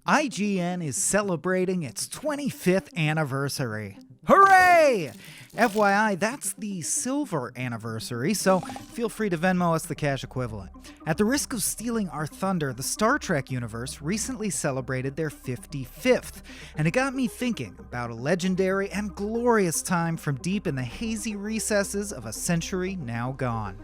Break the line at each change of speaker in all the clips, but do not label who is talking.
IGN is celebrating its 25th anniversary. Hooray! FYI, that's the silver anniversary, so feel free to Venmo us the cash equivalent. At the risk of stealing our thunder, the Star Trek universe recently celebrated their 55th, and it got me thinking about a legendary and glorious time from deep in the hazy recesses of a century now gone.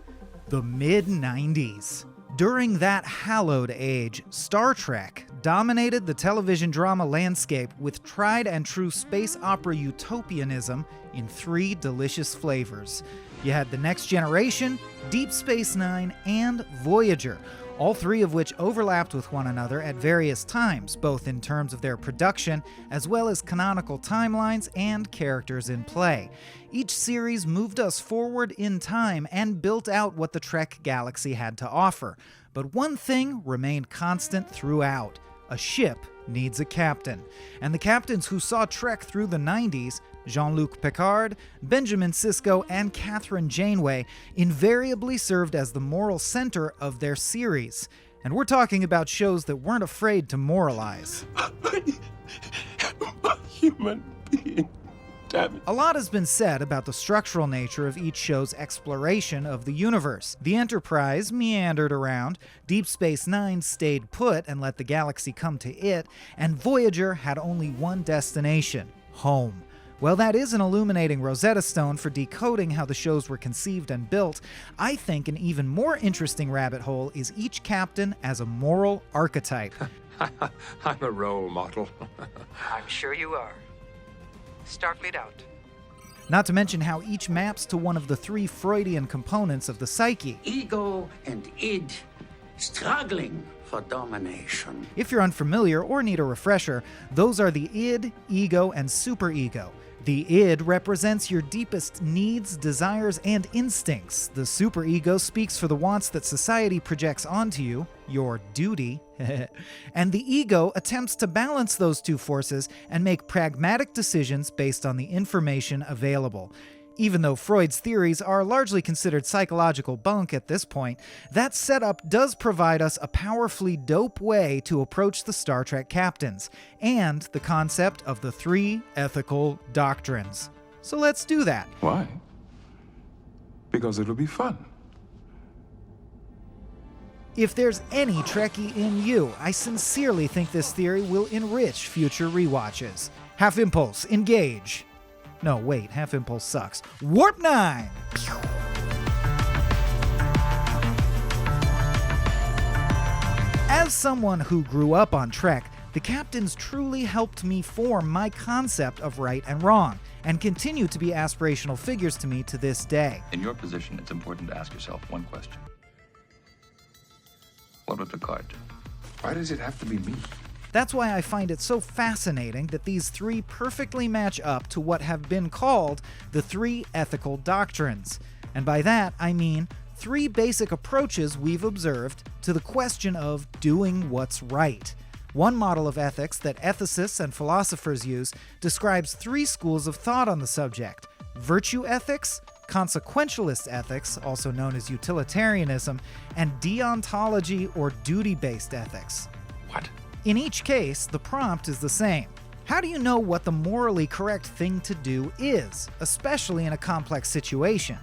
The mid-90s. During that hallowed age, Star Trek dominated the television drama landscape with tried and true space opera utopianism in 3 delicious flavors. You had The Next Generation, Deep Space Nine, and Voyager, all 3 of which overlapped with one another at various times, both in terms of their production as well as canonical timelines and characters in play. Each series moved us forward in time and built out what the Trek galaxy had to offer. But one thing remained constant throughout. A ship needs a captain. And the captains who saw Trek through the 90s, Jean-Luc Picard, Benjamin Sisko, and Kathryn Janeway, invariably served as the moral center of their series. And we're talking about shows that weren't afraid to moralize.
A human being. Damn it.
A lot has been said about the structural nature of each show's exploration of the universe. The Enterprise meandered around, Deep Space Nine stayed put and let the galaxy come to it, and Voyager had only one destination: home. Well, that is an illuminating Rosetta Stone for decoding how the shows were conceived and built. I think an even more interesting rabbit hole is each captain as a moral archetype.
I'm a role model.
I'm sure you are. Starfleet out.
Not to mention how each maps to one of the 3 Freudian components of the psyche.
Ego and id struggling for domination.
If you're unfamiliar or need a refresher, those are the id, ego, and superego. The id represents your deepest needs, desires, and instincts. The superego speaks for the wants that society projects onto you, your duty. And the ego attempts to balance those 2 forces and make pragmatic decisions based on the information available. Even though Freud's theories are largely considered psychological bunk at this point, that setup does provide us a powerfully dope way to approach the Star Trek captains, and the concept of the 3 ethical doctrines. So let's do that.
Why? Because it'll be fun.
If there's any Trekkie in you, I sincerely think this theory will enrich future rewatches. Half Impulse, engage. No, wait, Half Impulse sucks. Warp 9! As someone who grew up on Trek, the captains truly helped me form my concept of right and wrong, and continue to be aspirational figures to me to this day.
In your position, it's important to ask yourself one question. What would Picard do?
Why does it have to be me?
That's why I find it so fascinating that these 3 perfectly match up to what have been called the 3 ethical doctrines. And by that, I mean 3 basic approaches we've observed to the question of doing what's right. One model of ethics that ethicists and philosophers use describes 3 schools of thought on the subject: virtue ethics, consequentialist ethics, also known as utilitarianism, and deontology or duty-based ethics.
What?
In each case, the prompt is the same. How do you know what the morally correct thing to do is, especially in a complex situation?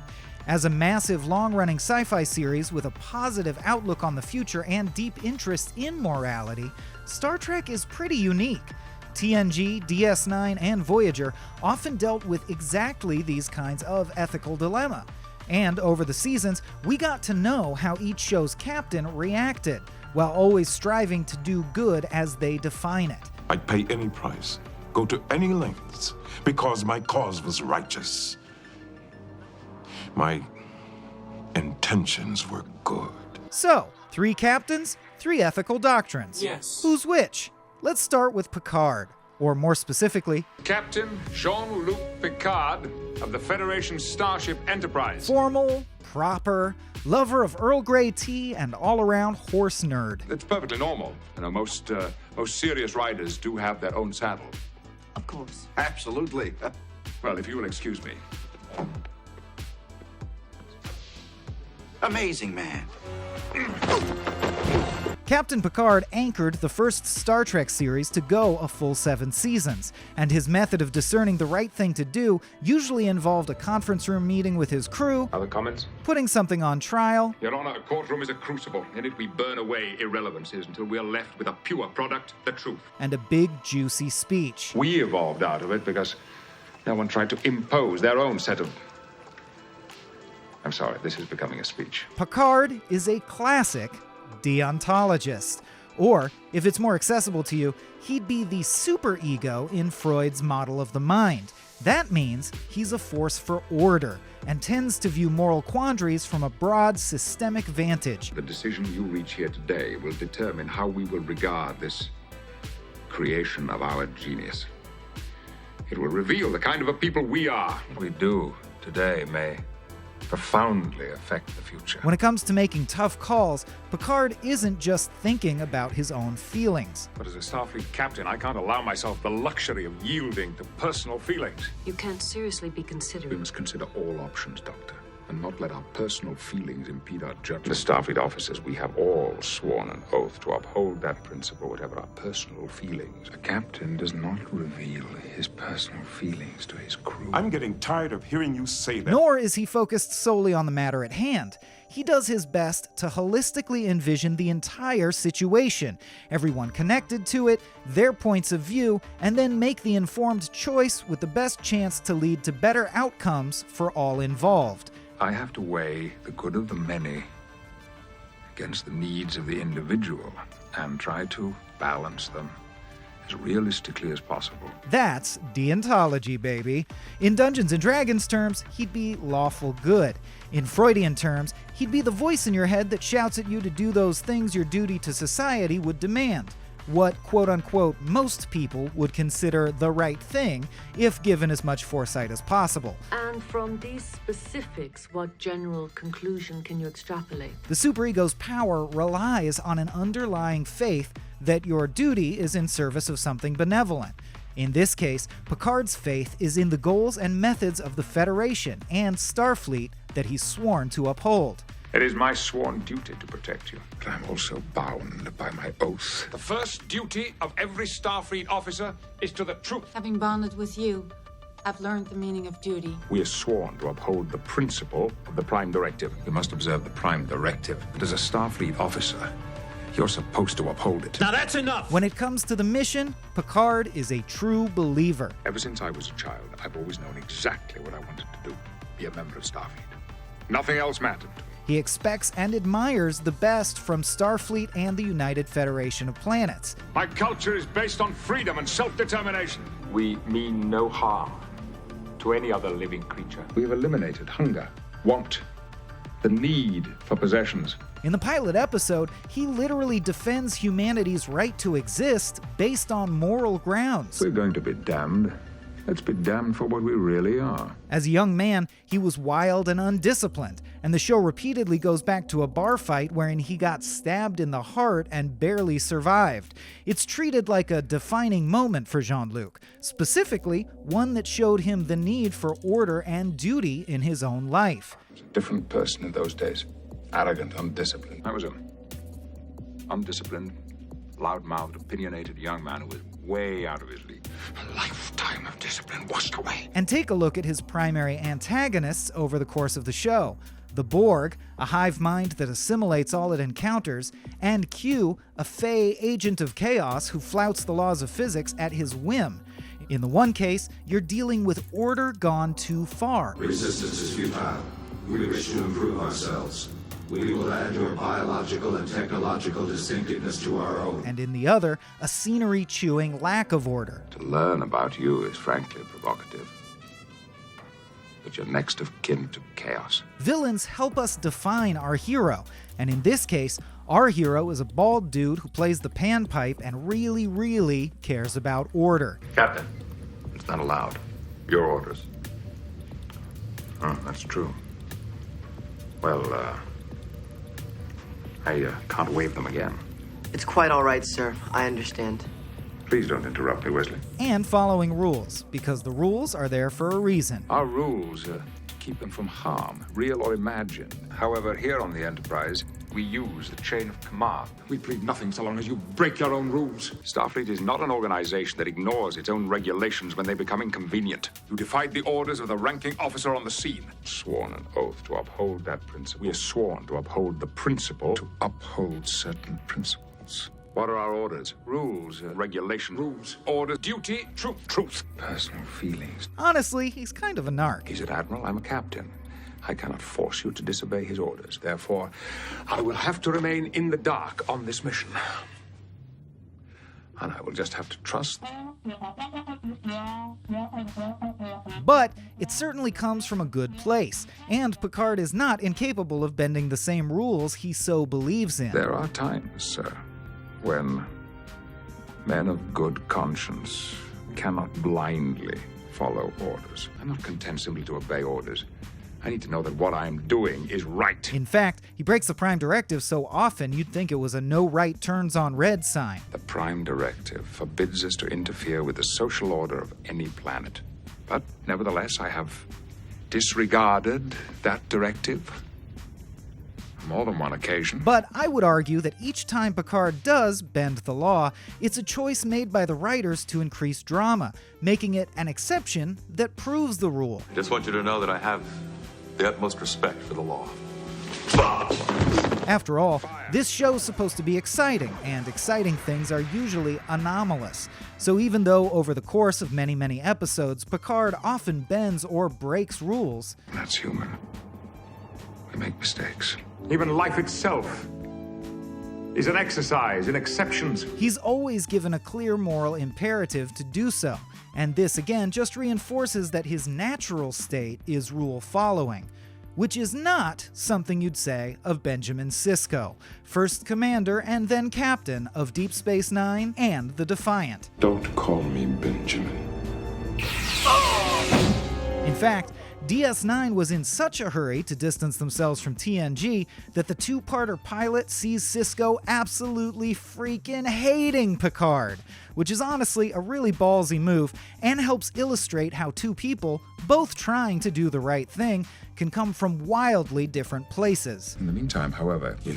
As a massive, long-running sci-fi series with a positive outlook on the future and deep interest in morality, Star Trek is pretty unique. TNG, DS9, and Voyager often dealt with exactly these kinds of ethical dilemma. And over the seasons, we got to know how each show's captain reacted, while always striving to do good as they define it.
I'd pay any price, go to any lengths, because my cause was righteous. My intentions were good.
So, 3 captains, 3 ethical doctrines.
Yes.
Who's which? Let's start with Picard, or more specifically,
Captain Jean-Luc Picard of the Federation Starship Enterprise.
formal, proper, lover of Earl Grey tea, and all-around horse nerd.
It's perfectly normal. You know, most serious riders do have their own saddle.
Of course.
Absolutely.
Well, if you will excuse me.
Amazing man.
Captain Picard anchored the first Star Trek series to go a full 7 seasons, and his method of discerning the right thing to do usually involved a conference room meeting with his crew,
Other comments?
putting something on trial,
Your Honor, a courtroom is a crucible. In it we burn away irrelevancies until we are left with a pure product, the truth.
and a big, juicy speech.
We evolved out of it because no one tried to impose their own set of... I'm sorry, this is becoming a speech.
Picard is a classic deontologist. Or, if it's more accessible to you, he'd be the superego in Freud's model of the mind. That means he's a force for order and tends to view moral quandaries from a broad systemic vantage.
The decision you reach here today will determine how we will regard this creation of our genius. It will reveal the kind of a people we are. What we do today may profoundly affect the future.
When it comes to making tough calls, Picard isn't just thinking about his own feelings.
But as a Starfleet captain, I can't allow myself the luxury of yielding to personal feelings.
You can't seriously be
We
considering.
must consider all options, Doctor, and not let our personal feelings impede our judgment. The Starfleet officers, we have all sworn an oath to uphold that principle, whatever our personal feelings. A captain does not reveal his personal feelings to his crew.
I'm getting tired of hearing you say that.
Nor is he focused solely on the matter at hand. He does his best to holistically envision the entire situation, everyone connected to it, their points of view, and then make the informed choice with the best chance to lead to better outcomes for all involved.
I have to weigh the good of the many against the needs of the individual and try to balance them as realistically as possible.
That's deontology, baby. In Dungeons & Dragons terms, he'd be lawful good. In Freudian terms, he'd be the voice in your head that shouts at you to do those things your duty to society would demand. What, quote-unquote, most people would consider the right thing if given as much foresight as possible.
And from these specifics, what general conclusion can you extrapolate?
The superego's power relies on an underlying faith that your duty is in service of something benevolent. In this case, Picard's faith is in the goals and methods of the Federation and Starfleet that he's sworn to uphold.
It is my sworn duty to protect you, but I'm also bound by my oath. The first duty of every Starfleet officer is to the truth.
Having bonded with you, I've learned the meaning of duty.
We are sworn to uphold the principle of the Prime Directive. You must observe the Prime Directive, but as a Starfleet officer, you're supposed to uphold it.
Now that's enough!
When it comes to the mission, Picard is a true believer.
Ever since I was a child, I've always known exactly what I wanted to do. Be a member of Starfleet. Nothing else mattered to me.
He expects and admires the best from Starfleet and the United Federation of Planets.
My culture is based on freedom and self-determination. We mean no harm to any other living creature. We have eliminated hunger, want, the need for possessions.
In the pilot episode, he literally defends humanity's right to exist based on moral grounds.
We're going to be damned. Let's be damned for what we really are.
As a young man, he was wild and undisciplined, and the show repeatedly goes back to a bar fight wherein he got stabbed in the heart and barely survived. It's treated like a defining moment for Jean-Luc, specifically one that showed him the need for order and duty in his own life.
I was a different person in those days. Arrogant, undisciplined. I was an undisciplined, loud-mouthed, opinionated young man who was way out of his league. A lifetime of discipline washed away.
And take a look at his primary antagonists over the course of the show. The Borg, a hive mind that assimilates all it encounters, and Q, a Fey agent of chaos who flouts the laws of physics at his whim. In the one case, you're dealing with order gone too far.
Resistance is futile. We wish to improve ourselves. We will add your biological and technological distinctiveness to our own.
And in the other, a scenery-chewing lack of order.
To learn about you is frankly provocative. But you're next of kin to chaos.
Villains help us define our hero, and in this case, our hero is a bald dude who plays the panpipe and really cares about order.
Captain, it's not allowed. Your orders. Oh, that's true. Well, I can't wave them again.
It's quite all right, sir. I understand.
Please don't interrupt me, Wesley.
And following rules, because the rules are there for a reason.
Our rules keep them from harm, real or imagined. However, here on the Enterprise,
We use the chain of command.
We plead nothing so long as you break your own rules. Starfleet is not an organization that ignores its own regulations when they become inconvenient. You defied the orders of the ranking officer on the scene. Sworn an oath to uphold that principle. We are sworn to uphold the principle. To uphold certain principles. What are our orders? Rules, regulations, rules, orders, duty, truth. Personal feelings.
Honestly, he's kind of a narc.
He's an admiral, I'm a captain. I cannot force you to disobey his orders. Therefore, I will have to remain in the dark on this mission. And I will just have to trust.
But it certainly comes from a good place, and Picard is not incapable of bending the same rules he so believes in.
There are times, sir, when men of good conscience cannot blindly follow orders. I'm not content simply to obey orders. I need to know that what I'm doing is right.
In fact, he breaks the Prime Directive so often you'd think it was a no right turns on red sign.
The Prime Directive forbids us to interfere with the social order of any planet. But nevertheless, I have disregarded that directive on more than one occasion.
But I would argue that each time Picard does bend the law, it's a choice made by the writers to increase drama, making it an exception that proves the rule.
Just want you to know that I have the utmost respect for the law.
After all, this show's supposed to be exciting, and exciting things are usually anomalous. So even though over the course of many, many episodes, Picard often bends or breaks rules,
that's human. We make mistakes. Even life itself is an exercise in exceptions.
He's always given a clear moral imperative to do so, and this again just reinforces that his natural state is rule following, which is not something you'd say of Benjamin Sisko, first commander and then captain of Deep Space Nine and the Defiant.
Don't call me Benjamin.
In fact, DS9 was in such a hurry to distance themselves from TNG that the two-parter pilot sees Cisco absolutely freaking hating Picard, which is honestly a really ballsy move and helps illustrate how two people, both trying to do the right thing, can come from wildly different places.
In the meantime, however,
I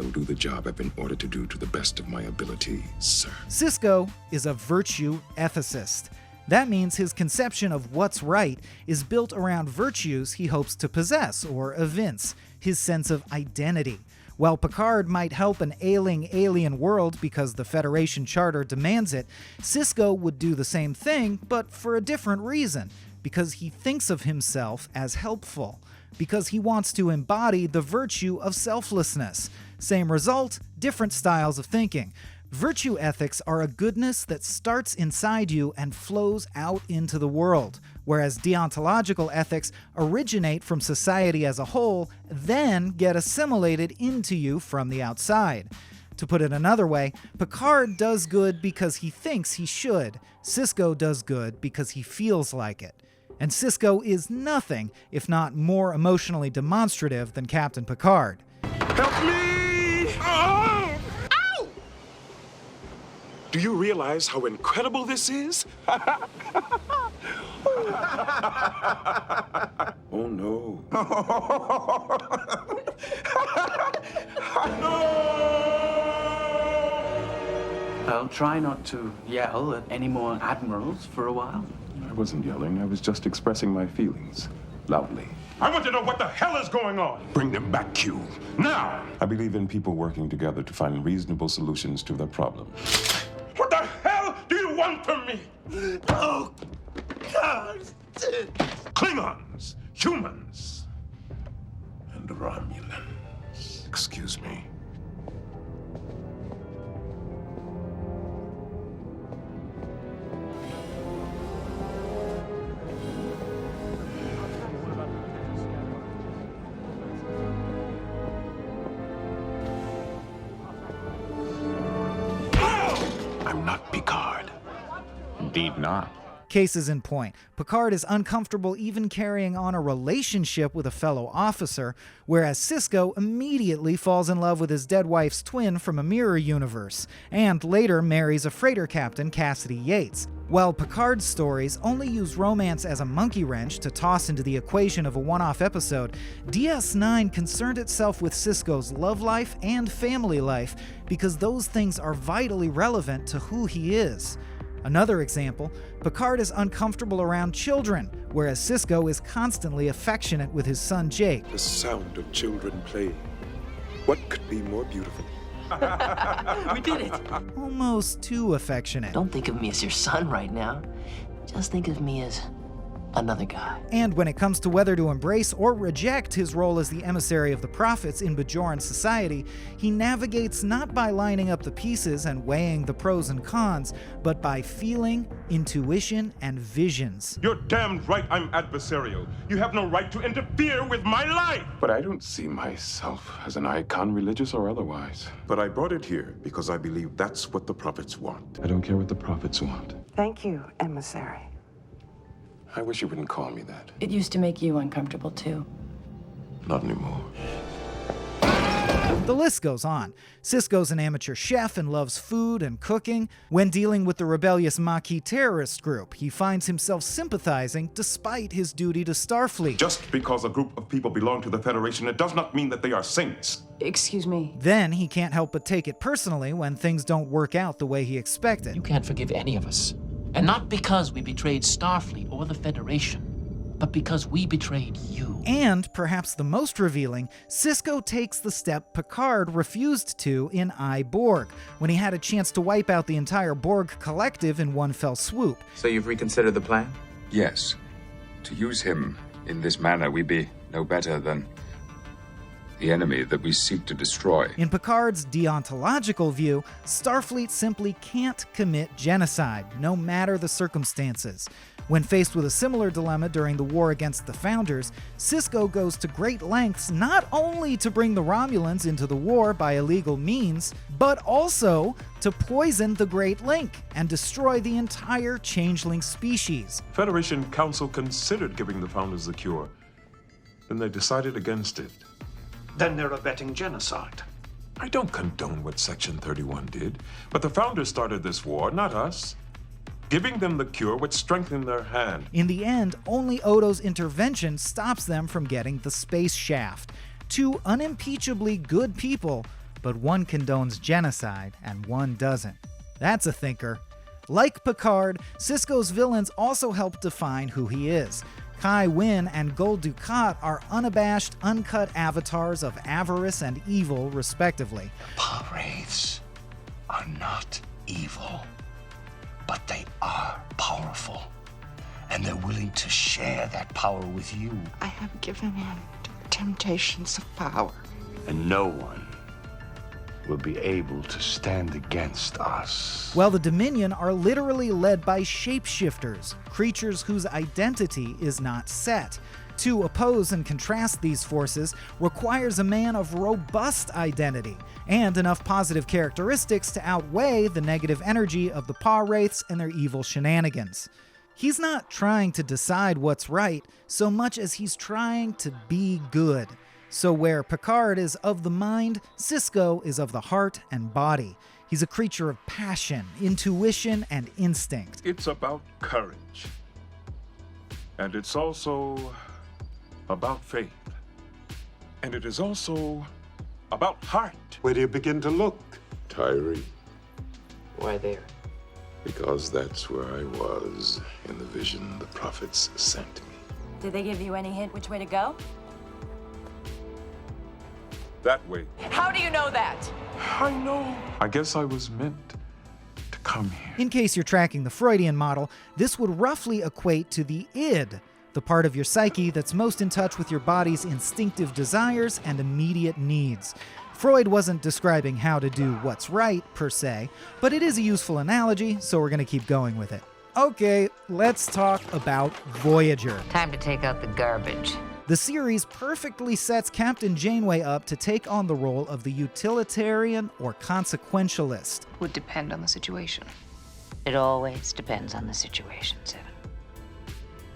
will do the job I've been ordered to do to the best of my ability, sir.
Cisco is a virtue ethicist. That means his conception of what's right is built around virtues he hopes to possess or evince, his sense of identity. While Picard might help an ailing alien world because the Federation Charter demands it, Cisco would do the same thing, but for a different reason, because he thinks of himself as helpful, because he wants to embody the virtue of selflessness. Same result, different styles of thinking. Virtue ethics are a goodness that starts inside you and flows out into the world, whereas deontological ethics originate from society as a whole, then get assimilated into you from the outside. To put it another way, Picard does good because he thinks he should. Cisco does good because he feels like it. And Cisco is nothing if not more emotionally demonstrative than Captain Picard.
Help me! Ow! Do you realize how incredible this is? Oh no.
I'll try not to yell at any more admirals for a while.
I wasn't yelling. I was just expressing my feelings loudly.
I want to know what the hell is going on.
Bring them back, Q. Now! I believe in people working together to find reasonable solutions to their problems.
What the hell do you want from me? Oh, God. Klingons, humans, and Romulans.
Excuse me.
Indeed not.
Cases in point, Picard is uncomfortable even carrying on a relationship with a fellow officer, whereas Cisco immediately falls in love with his dead wife's twin from a mirror universe, and later marries a freighter captain, Cassidy Yates. While Picard's stories only use romance as a monkey wrench to toss into the equation of a one-off episode, DS9 concerned itself with Cisco's love life and family life because those things are vitally relevant to who he is. Another example, Picard is uncomfortable around children, whereas Cisco is constantly affectionate with his son Jake.
The sound of children playing. What could be more beautiful?
We did it!
Almost too affectionate.
Don't think of me as your son right now. Just think of me as another guy.
And when it comes to whether to embrace or reject his role as the emissary of the prophets in Bajoran society, he navigates not by lining up the pieces and weighing the pros and cons, but by feeling, intuition, and visions.
You're damned right I'm adversarial. You have no right to interfere with my life!
But I don't see myself as an icon, religious or otherwise.
But I brought it here because I believe that's what the prophets want.
I don't care what the prophets want.
Thank you, emissary.
I wish you wouldn't call me that.
It used to make you uncomfortable, too.
Not anymore.
The list goes on. Cisco's an amateur chef and loves food and cooking. When dealing with the rebellious Maquis terrorist group, he finds himself sympathizing despite his duty to Starfleet.
Just because a group of people belong to the Federation, it does not mean that they are saints.
Excuse me.
Then he can't help but take it personally when things don't work out the way he expected.
You can't forgive any of us. And not because we betrayed Starfleet or the Federation, but because we betrayed you.
And, perhaps the most revealing, Cisco takes the step Picard refused to in I, Borg, when he had a chance to wipe out the entire Borg collective in one fell swoop.
So you've reconsidered the plan?
Yes. To use him in this manner, we be no better than the enemy that we seek to destroy.
In Picard's deontological view, Starfleet simply can't commit genocide, no matter the circumstances. When faced with a similar dilemma during the war against the Founders, Cisco goes to great lengths not only to bring the Romulans into the war by illegal means, but also to poison the Great Link and destroy the entire changeling species.
Federation Council considered giving the Founders the cure. Then they decided against it.
Then they're abetting genocide.
I don't condone what Section 31 did, but the Founders started this war, not us. Giving them the cure would strengthen their hand.
In the end, only Odo's intervention stops them from getting the space shaft. Two unimpeachably good people, but one condones genocide and one doesn't. That's a thinker. Like Picard, Cisco's villains also help define who he is. Kai Wynn and Gul Dukat are unabashed, uncut avatars of avarice and evil, respectively.
Wraiths are not evil, but they are powerful, and they're willing to share that power with you.
I have given in to the temptations of power.
And no one will be able to stand against us.
While the Dominion are literally led by shapeshifters, creatures whose identity is not set. To oppose and contrast these forces requires a man of robust identity and enough positive characteristics to outweigh the negative energy of the Paw Wraiths and their evil shenanigans. He's not trying to decide what's right so much as he's trying to be good. So where Picard is of the mind, Cisco is of the heart and body. He's a creature of passion, intuition, and instinct.
It's about courage. And it's also about faith. And it is also about heart.
Where do you begin to look?
Tyree.
Why there?
Because that's where I was in the vision the prophets sent me.
Did they give you any hint which way to go?
That way.
How do you know that?
I know. I guess I was meant to come here.
In case you're tracking the Freudian model, this would roughly equate to the id, the part of your psyche that's most in touch with your body's instinctive desires and immediate needs. Freud wasn't describing how to do what's right, per se, but it is a useful analogy, so we're going to keep going with it. Okay, let's talk about Voyager.
Time to take out the garbage.
The series perfectly sets Captain Janeway up to take on the role of the utilitarian or consequentialist.
Would depend on the situation. It always depends on the situation, Seven.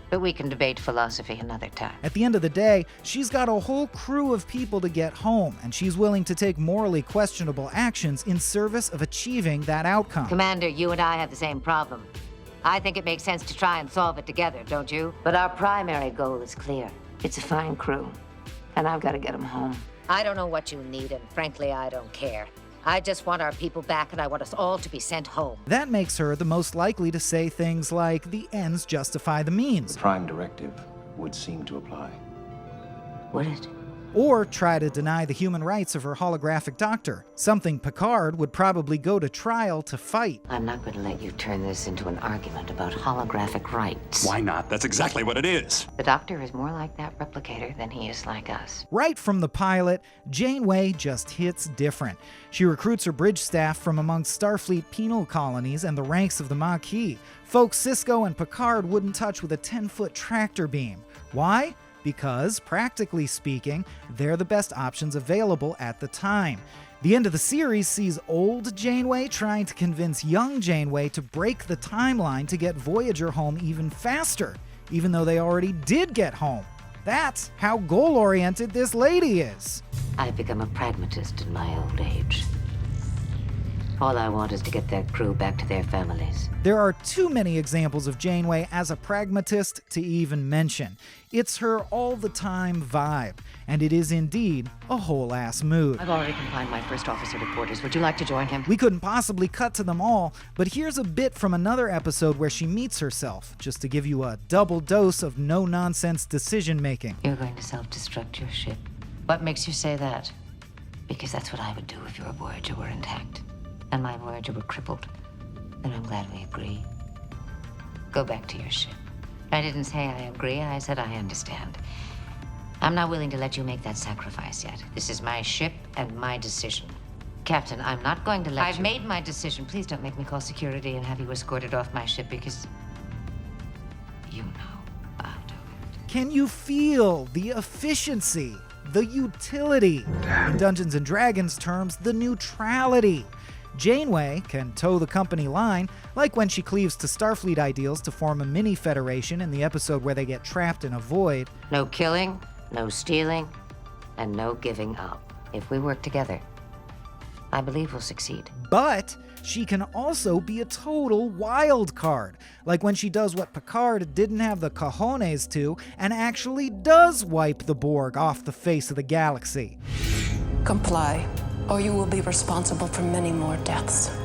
But we can debate philosophy another time.
At the end of the day, she's got a whole crew of people to get home, and she's willing to take morally questionable actions in service of achieving that outcome.
Commander, you and I have the same problem. I think it makes sense to try and solve it together, don't you? But our primary goal is clear. It's a fine crew, and I've got to get them home. I don't know what you need, and frankly, I don't care. I just want our people back, and I want us all to be sent home.
That makes her the most likely to say things like, the ends justify the means.
The Prime Directive would seem to apply.
Would it?
Or try to deny the human rights of her holographic doctor, something Picard would probably go to trial to fight.
I'm not going to let you turn this into an argument about holographic rights.
Why not? That's exactly what it is.
The Doctor is more like that replicator than he is like us.
Right from the pilot, Janeway just hits different. She recruits her bridge staff from amongst Starfleet penal colonies and the ranks of the Maquis, folks Cisco and Picard wouldn't touch with a 10-foot tractor beam. Why? Because, practically speaking, they're the best options available at the time. The end of the series sees old Janeway trying to convince young Janeway to break the timeline to get Voyager home even faster, even though they already did get home. That's how goal-oriented this lady is.
I've become a pragmatist in my old age. All I want is to get that crew back to their families.
There are too many examples of Janeway as a pragmatist to even mention. It's her all-the-time vibe, and it is indeed a whole-ass mood.
I've already confined my first officer to quarters. Would you like to join him?
We couldn't possibly cut to them all, but here's a bit from another episode where she meets herself, just to give you a double dose of no-nonsense decision-making.
You're going to self-destruct your ship. What makes you say that? Because that's what I would do if your Voyager were intact. And my Voyager were crippled. And I'm glad we agree. Go back to your ship. I didn't say I agree, I said I understand. I'm not willing to let you make that sacrifice yet. This is my ship and my decision. Captain, I'm not going to let I've made my decision. Please don't make me call security and have you escorted off my ship because... you know I'll do it.
Can you feel the efficiency, the utility? In Dungeons & Dragons terms, the neutrality. Janeway can toe the company line, like when she cleaves to Starfleet ideals to form a mini-federation in the episode where they get trapped in a void.
No killing, no stealing, and no giving up. If we work together, I believe we'll succeed.
But she can also be a total wild card, like when she does what Picard didn't have the cojones to, and actually does wipe the Borg off the face of the galaxy.
Comply, or you will be responsible for many more deaths.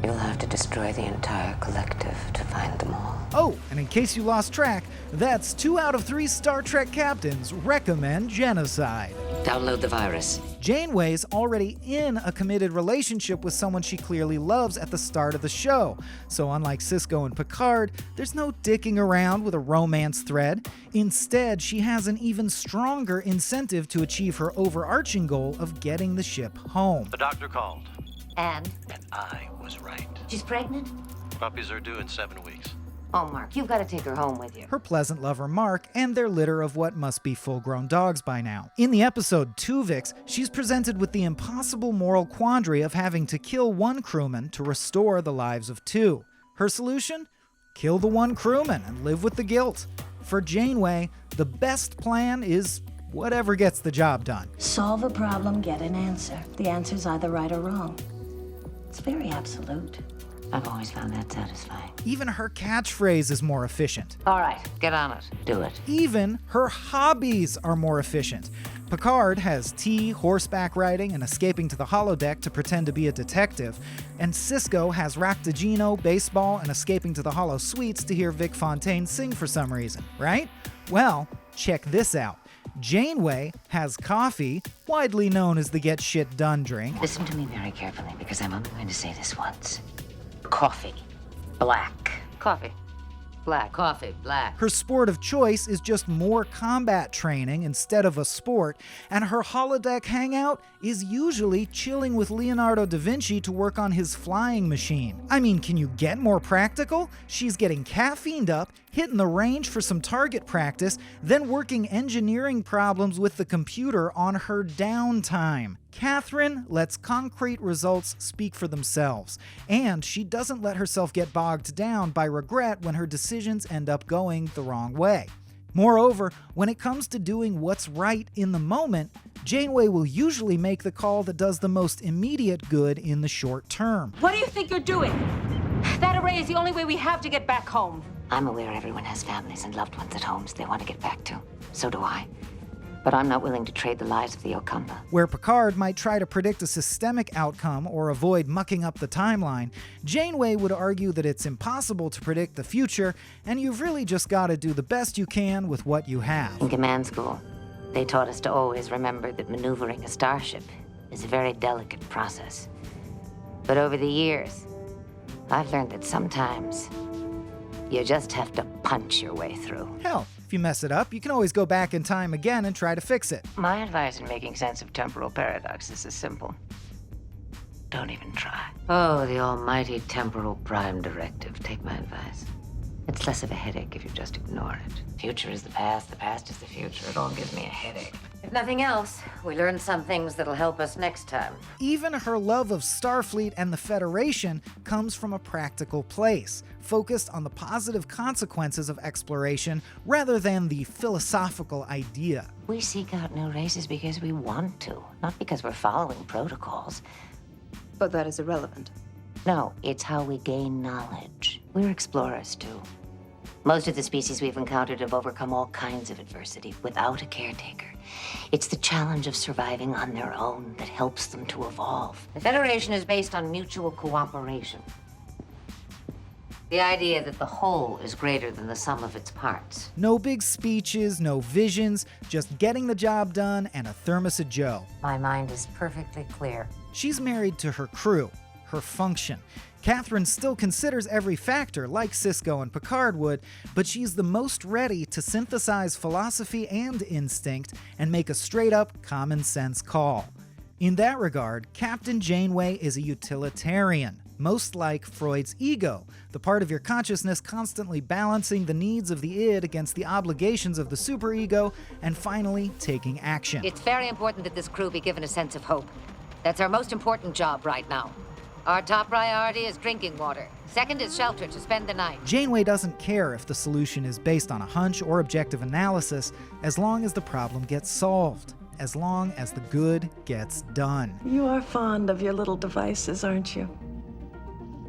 You'll have to destroy the entire collective to find them all.
Oh, and in case you lost track, that's 2 out of 3 Star Trek captains recommend genocide.
Download the virus.
Janeway's already in a committed relationship with someone she clearly loves at the start of the show. So unlike Cisco and Picard, there's no dicking around with a romance thread. Instead, she has an even stronger incentive to achieve her overarching goal of getting the ship home.
The doctor called.
And
I was right.
She's pregnant?
Puppies are due in 7 weeks.
Oh, Mark, you've got to take her home with you.
Her pleasant lover Mark, and their litter of what must be full-grown dogs by now. In the episode Tuvix, she's presented with the impossible moral quandary of having to kill one crewman to restore the lives of 2. Her solution? Kill the one crewman and live with the guilt. For Janeway, the best plan is whatever gets the job done.
Solve a problem, get an answer. The answer's either right or wrong. It's very absolute.
I've always found that satisfying.
Even her catchphrase is more efficient.
All right, get on it. Do it.
Even her hobbies are more efficient. Picard has tea, horseback riding, and escaping to the holodeck to pretend to be a detective. And Cisco has Raktajino, baseball, and escaping to the holo suites to hear Vic Fontaine sing for some reason, right? Well, check this out. Janeway has coffee, widely known as the get shit done drink.
Listen to me very carefully, because I'm only going to say this once. Coffee. Black. Coffee. Black. Coffee. Black.
Her sport of choice is just more combat training instead of a sport, and her holodeck hangout is usually chilling with Leonardo da Vinci to work on his flying machine. I mean, can you get more practical? She's getting caffeined up, hitting the range for some target practice, then working engineering problems with the computer on her downtime. Kathryn lets concrete results speak for themselves, and she doesn't let herself get bogged down by regret when her decisions end up going the wrong way. Moreover, when it comes to doing what's right in the moment, Janeway will usually make the call that does the most immediate good in the short term.
What do you think you're doing? That array is the only way we have to get back home.
I'm aware everyone has families and loved ones at homes they want to get back to. So do I. But I'm not willing to trade the lives of the Okamba.
Where Picard might try to predict a systemic outcome or avoid mucking up the timeline, Janeway would argue that it's impossible to predict the future, and you've really just got to do the best you can with what you have.
In command school, they taught us to always remember that maneuvering a starship is a very delicate process. But over the years, I've learned that sometimes you just have to punch your way through.
Hell, if you mess it up, you can always go back in time again and try to fix it.
My advice in making sense of temporal paradoxes is simple. Don't even try. Oh, the almighty temporal prime directive. Take my advice. It's less of a headache if you just ignore it. Future is the past is the future. It all gives me a headache. If nothing else, we learn some things that'll help us next time.
Even her love of Starfleet and the Federation comes from a practical place, focused on the positive consequences of exploration rather than the philosophical idea.
We seek out new races because we want to, not because we're following protocols.
But that is irrelevant.
No, it's how we gain knowledge. We're explorers, too. Most of the species we've encountered have overcome all kinds of adversity without a caretaker. It's the challenge of surviving on their own that helps them to evolve. The Federation is based on mutual cooperation. The idea that the whole is greater than the sum of its parts.
No big speeches, no visions, just getting the job done and a thermos of Joe.
My mind is perfectly clear.
She's married to her crew, her function. Kathryn still considers every factor like Cisco and Picard would, but she's the most ready to synthesize philosophy and instinct and make a straight-up common sense call. In that regard, Captain Janeway is a utilitarian, most like Freud's ego, the part of your consciousness constantly balancing the needs of the id against the obligations of the superego and finally taking action.
It's very important that this crew be given a sense of hope. That's our most important job right now. Our top priority is drinking water. Second is shelter to spend the night.
Janeway doesn't care if the solution is based on a hunch or objective analysis, as long as the problem gets solved, as long as the good gets done.
You are fond of your little devices, aren't you?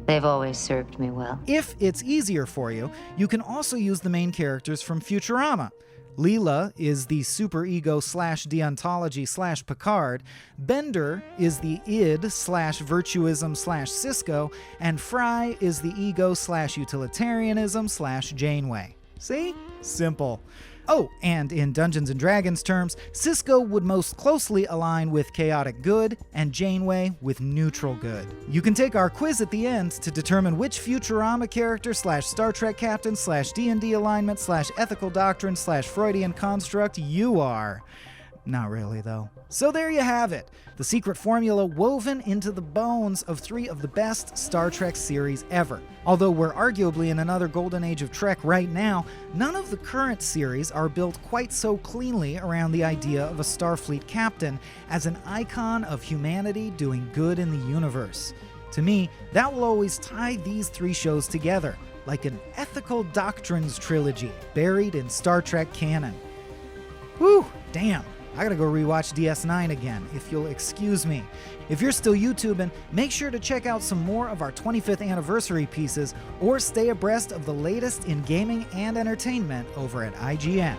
They've always served me well.
If it's easier for you, you can also use the main characters from Futurama. Leela is the superego / deontology / Picard, Bender is the id / virtuism / Cisco, and Fry is the ego / utilitarianism / Janeway. See? Simple. Oh, and in Dungeons & Dragons terms, Cisco would most closely align with chaotic good and Janeway with neutral good. You can take our quiz at the end to determine which Futurama character / Star Trek captain / D&D alignment / ethical doctrine / Freudian construct you are. Not really, though. So there you have it. The secret formula woven into the bones of 3 of the best Star Trek series ever. Although we're arguably in another golden age of Trek right now, none of the current series are built quite so cleanly around the idea of a Starfleet captain as an icon of humanity doing good in the universe. To me, that will always tie these 3 shows together, like an ethical doctrines trilogy buried in Star Trek canon. Whew, damn. I gotta go rewatch DS9 again, if you'll excuse me. If you're still YouTubing, make sure to check out some more of our 25th anniversary pieces or stay abreast of the latest in gaming and entertainment over at IGN.